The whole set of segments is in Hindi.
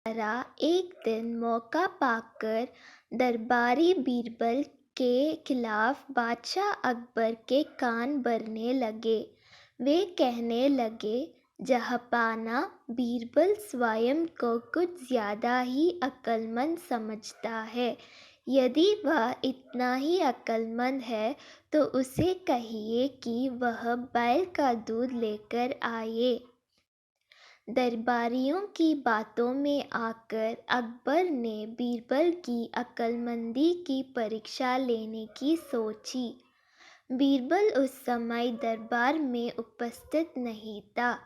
तरह एक दिन मौका पाकर दरबारी बीरबल के खिलाफ बादशाह अकबर के कान भरने लगे। वे कहने लगे, जहाँपनाह बीरबल स्वयं को कुछ ज़्यादा ही अक्लमंद समझता है। यदि वह इतना ही अक्लमंद है तो उसे कहिए कि वह बैल का दूध लेकर आए। दरबारियों की बातों में आकर अकबर ने बीरबल की अक्लमंदी की परीक्षा लेने की सोची। बीरबल उस समय दरबार में उपस्थित नहीं था।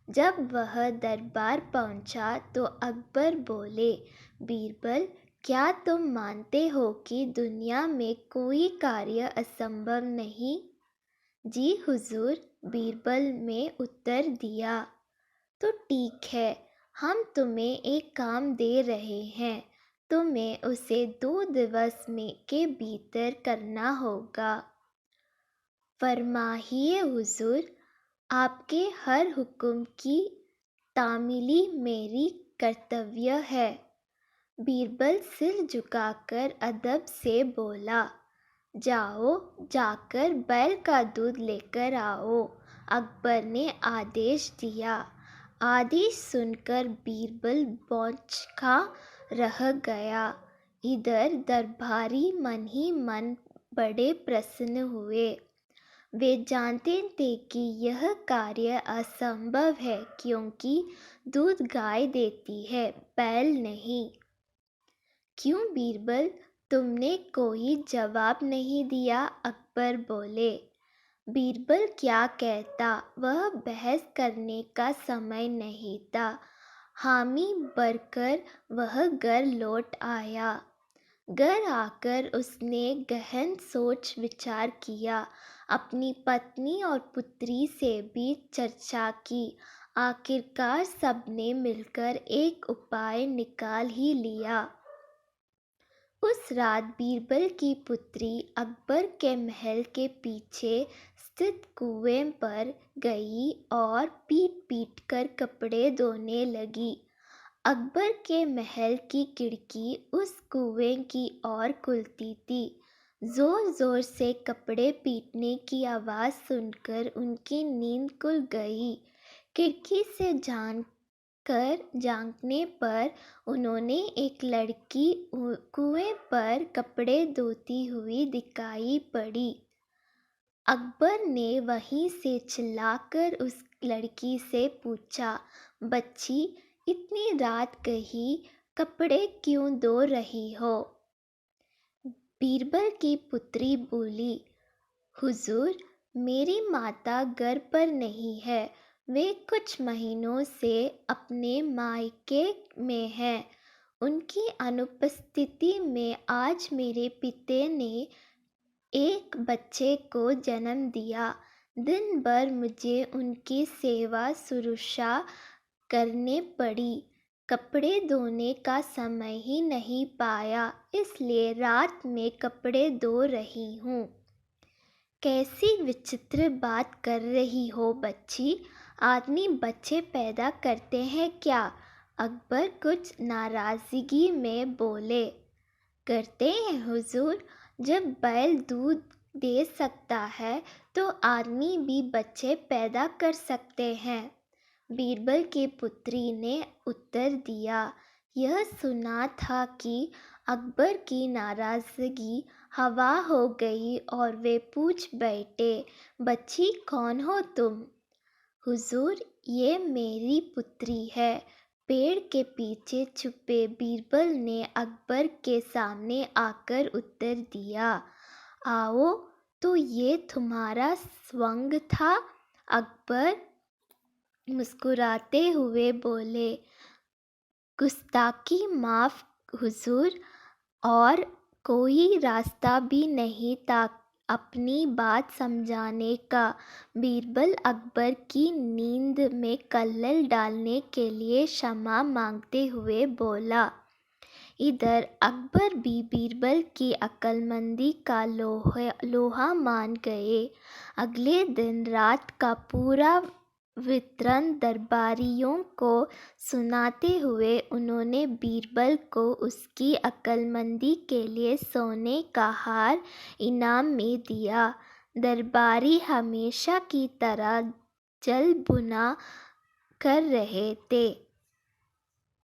जब वह दरबार पहुंचा तो अकबर बोले, बीरबल, क्या तुम मानते हो कि दुनिया में कोई कार्य असंभव नहीं? जी हुजूर, बीरबल ने उत्तर दिया। तो ठीक है, हम तुम्हें एक काम दे रहे हैं। तुम्हें उसे 2 दिवस में के भीतर करना होगा। फरमाइए हुजूर, आपके हर हुक्म की तामीली मेरी कर्तव्य है। बीरबल सिर झुकाकर अदब से बोला, जाओ, जाकर बैल का दूध लेकर आओ। अकबर ने आदेश दिया। आदेश सुनकर बीरबल बौछा रह गया। इधर दरबारी मन ही मन बड़े प्रसन्न हुए। वे जानते थे कि यह कार्य असंभव है, क्योंकि दूध गाय देती है, बैल नहीं। क्यों बीरबल, तुमने कोई जवाब नहीं दिया? अकबर बोले। बीरबल क्या कहता, वह बहस करने का समय नहीं था। हामी भरकर वह घर लौट आया। घर आकर उसने गहन सोच विचार किया। अपनी पत्नी और पुत्री से भी चर्चा की। आखिरकार सबने मिलकर एक उपाय निकाल ही लिया। उस रात बीरबल की पुत्री अकबर के महल के पीछे स्थित कुएं पर गई और पीट पीट कर कपड़े धोने लगी। अकबर के महल की खिड़की उस कुएं की ओर खुलती थी। जोर जोर से कपड़े पीटने की आवाज़ सुनकर उनकी नींद खुल गई। खिड़की से झांकने पर उन्होंने एक लड़की कुएं पर कपड़े धोती हुई दिखाई पड़ी। अकबर ने वहीं से चिल्लाकर उस लड़की से पूछा, बच्ची, इतनी रात कहीं कपड़े क्यों धो रही हो? बीरबल की पुत्री बोली, हुजूर, मेरी माता घर पर नहीं है। वे कुछ महीनों से अपने मायके में हैं। उनकी अनुपस्थिति में आज मेरे पिता ने एक बच्चे को जन्म दिया। दिन भर मुझे उनकी सेवा शुश्रूषा करने पड़ी। कपड़े धोने का समय ही नहीं पाया, इसलिए रात में कपड़े धो रही हूँ। कैसी विचित्र बात कर रही हो बच्ची, आदमी बच्चे पैदा करते हैं क्या? अकबर कुछ नाराज़गी में बोले। करते हैं हुजूर, जब बैल दूध दे सकता है तो आदमी भी बच्चे पैदा कर सकते हैं। बीरबल की पुत्री ने उत्तर दिया। यह सुना था कि अकबर की नाराज़गी हवा हो गई और वे पूछ बैठे, बच्ची, कौन हो तुम? हुजूर, ये मेरी पुत्री है। पेड़ के पीछे छुपे बीरबल ने अकबर के सामने आकर उत्तर दिया। आओ, तो ये तुम्हारा स्वंग था? अकबर मुस्कुराते हुए बोले, गुस्ताखी माफ़ हुजूर, और कोई रास्ता भी नहीं था अपनी बात समझाने का। बीरबल अकबर की नींद में कल्लल डालने के लिए क्षमा मांगते हुए बोला। इधर अकबर भी बीरबल की अक्लमंदी का लोहा मान गए। अगले दिन रात का पूरा वितरण दरबारियों को सुनाते हुए उन्होंने बीरबल को उसकी अक्लमंदी के लिए सोने का हार इनाम में दिया। दरबारी हमेशा की तरह जल भुना कर रहे थे।